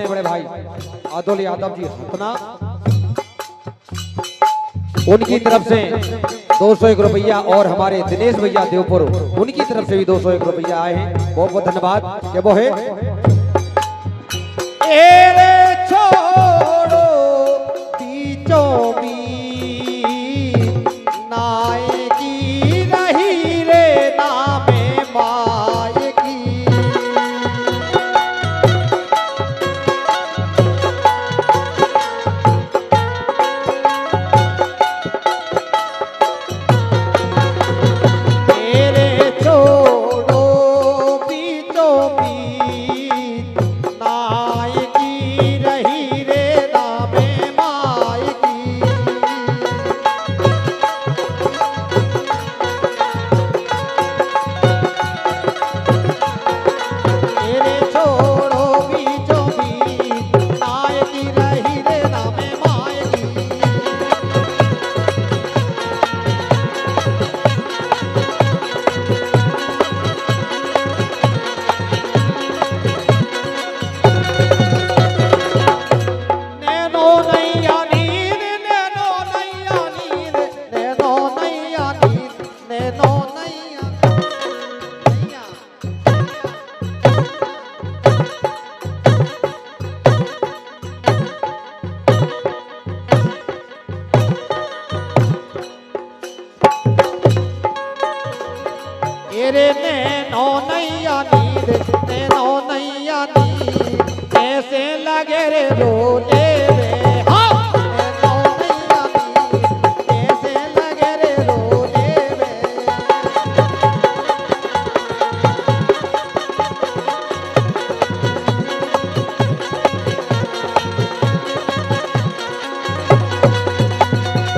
अपने बड़े भाई अतुल यादव जी हतना, उनकी तरफ से 201 रुपया और हमारे दिनेश भैया देवपुर उनकी तरफ से भी 201 रुपया आए हैं। बहुत बहुत धन्यवाद। क्या वो है एरे छोड़ो बीचों बीच नायकी रही रे नामे माय की। एरे छोड़ो बीचों बीच नायकी रही रे नामे माय की। एरे छोड़ो बीचों बीच नायकी रही रे नामे माय की। नैनो नैया नीर नैनो नैया नीर नैनो नैया नीर नैनो नैया नैया। एरे नैनो नैया नीर नैनो नैया नीर कैसे लगे रे रोले रे। हाँ नैनो नैया नीर कैसे लगे रे रोले रे।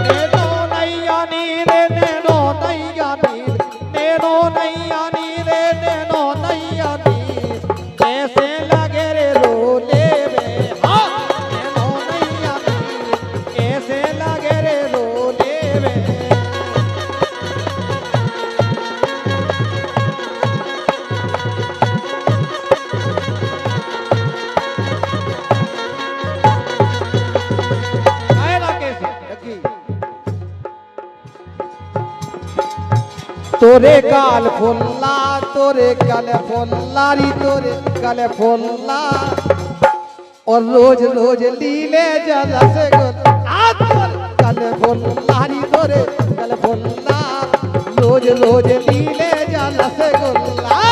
नैनो नैया नीर नैनो नैया नीर नैनो नैया नीर नैनो नैया नीर कैसे लगे रे रोले रे। हाँ नैनो नैया नीर कैसे लगे रे रोले रे। आए ना कैसे लगी तोरे गाल फुल्ला तोरे गल फुल्ला री तोरे गल फुल्ला और रोज रोज लीले जलस गुल्ला तोरे गल फुल्ला री तोरे गल फुल्ला रोज रोज लीले जलस गुल्ला।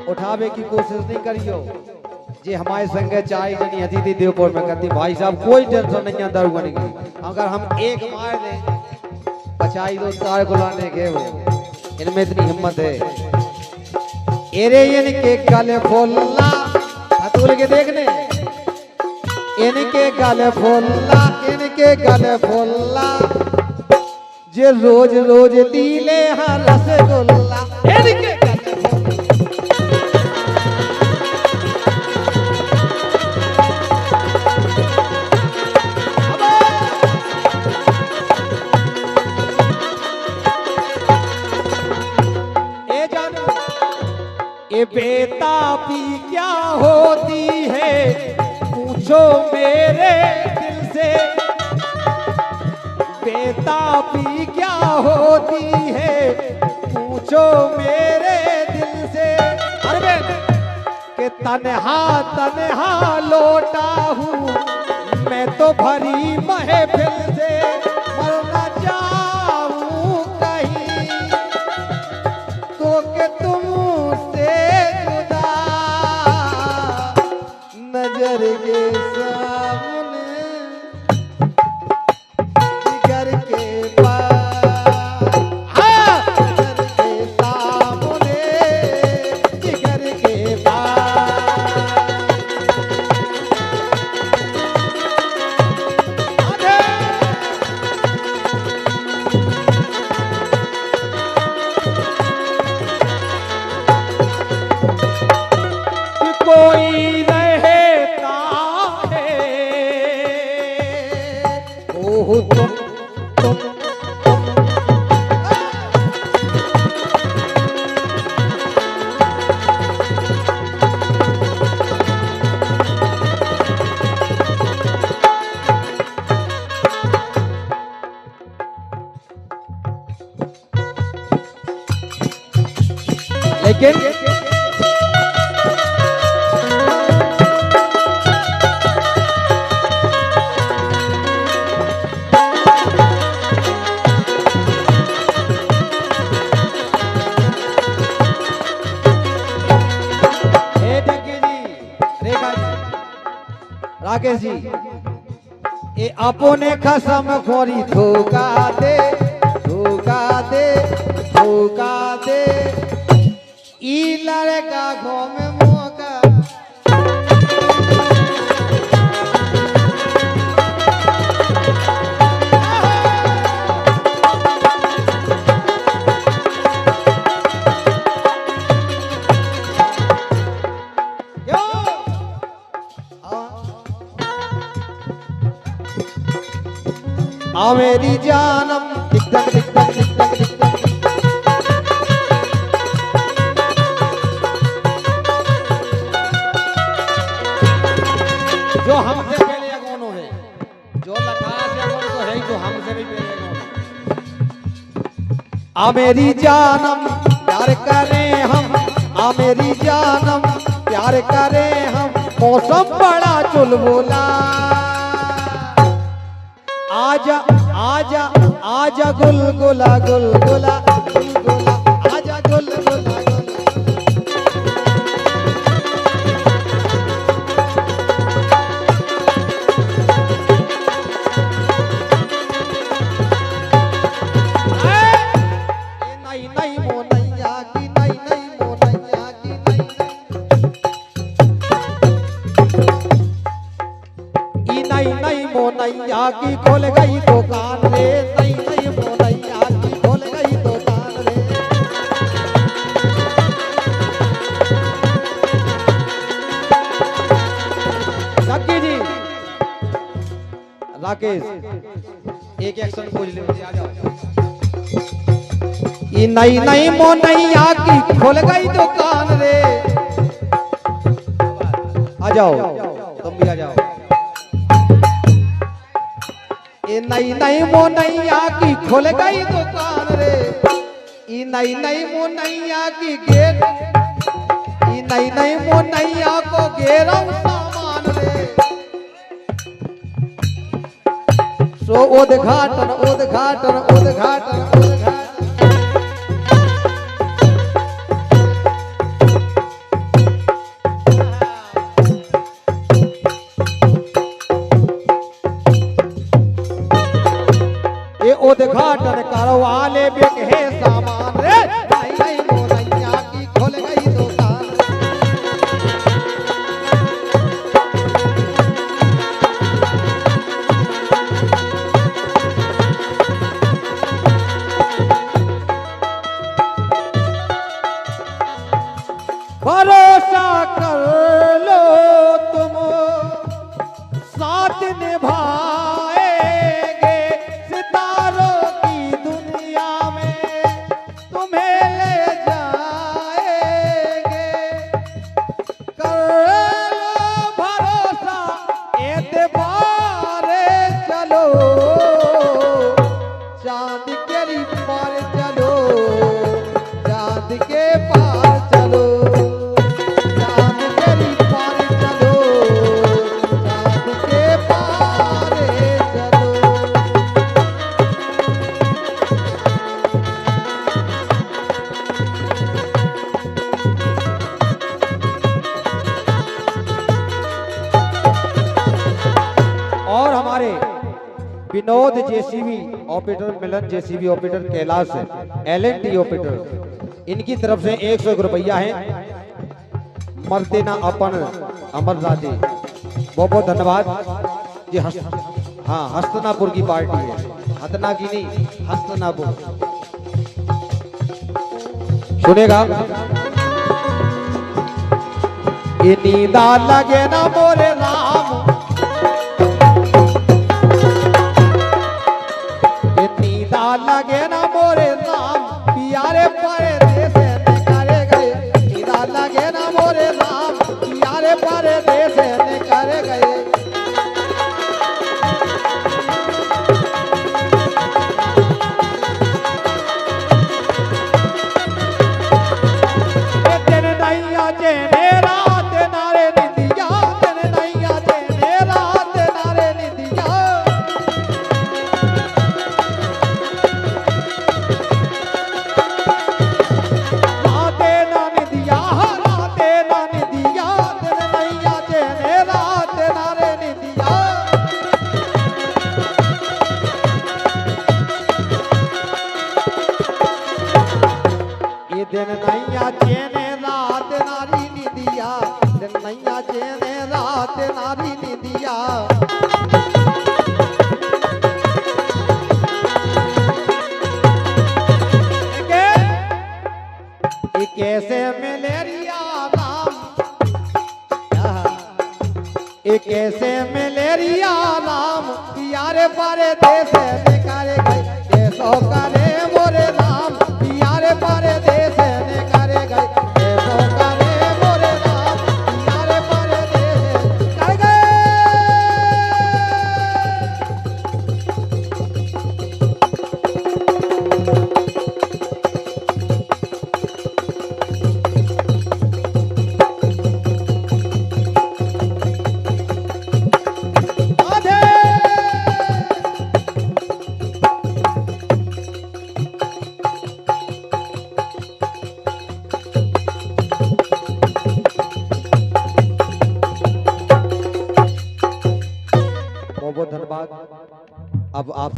उठावे की कोशिश नहीं करियो जे हमारे संगे चाय जनी अतिथि देवपुर में करती। भाई साहब कोई टेंशन नहीं है दारू बनेगी। अगर हम एक मार दें बचाई दो तार को लाने के वो इनमें इतनी हिम्मत है। एरे इनके गले फुल्ला हतुल के देखने इनके गले फुल्ला इनके गले फुल्ला जे रोज रोज लीले हाँ रसगुल्ला। इनके गले ये बेताबी क्या होती है पूछो मेरे दिल से। बेताबी क्या होती है पूछो मेरे दिल से। अरे कि तन्हा तन्हा लौटा हूँ मैं तो भरी महफिल से। मर न जाऊँ कहीं तो कि तुमसे जुदा नजर के सामने जिगर के पास। हाँ नजर के सामने जिगर के पास। अरे लेकिन राकेश जी ये अपने खसम खोरी धोखा दे धोखा दे धोखा दे ई लड़का घोम मौका आ मेरी जानम टिक टक टिक टक टिक टक टिक टक जो हमसे पहले अगोनो है जो लठारा से अगोनो तो है ही जो हमसे भी पहले अगोनो आ मेरी जानम प्यार करें हम आ मेरी जानम प्यार करें हम मौसम बड़ा चुलबुला आजा आजा आजा गुलगुला गुलगुला गुलगुला आजा गुलगुला नहीं नहीं मोनैया की नहीं नहीं मोनैया की नहीं नहीं मोनैया की खोल गई दुकान रे नहीं नहीं मोनैया की खोल गई दुकान रे लक्की जी राकेश एक एक्शन पूछ ले आ जाओ ये नहीं नहीं मोनैया की खोल गई दुकान रे आ जाओ तुम भी आ जाओ ये नई नई मोनैया की खुल गई दुकान रे ये नई नई मोनैया की गेट ये नई नई मोनैया को घेरा सामान रे सो उद्घाटन उद्घाटन उद्घाटन उद्घाटन उद्घाटन करवाले बिके सामान रे नहीं नहीं मोनैया की खुल गई दुकान भरोसा कर लो तुम साथ निभाएंगे Vinod JCB operator Milan JCB operator Kailash LNT operator इनकी तरफ से 101 रुपया है मरते ना अपन अमरनाथी बहुत बहुत धन्यवाद जी। हाँ हस्तनापुर की पार्टी है हतना की नहीं हस्तनापुर सुनेगा ये नींदा लगे ना मोरे राम लगे ना मोरे राम प्यारे परदेस ने करे गए नींदा लगे ना मोरे राम प्यारे परदेस ने करे गए दिन नैया चेने रात नारी निदिया, दिन नैया चेने रात नारी निदिया। कैसे मलेरिया राम, कैसे मलेरिया राम, यारे पारे देश निकाले गए, कैसो करे मोरे राम, यारे पारे देश निकाले गए, कैसो करे मोरे राम, यारे पारे देश निकाले गए। बहुत धन्यवाद। अब आप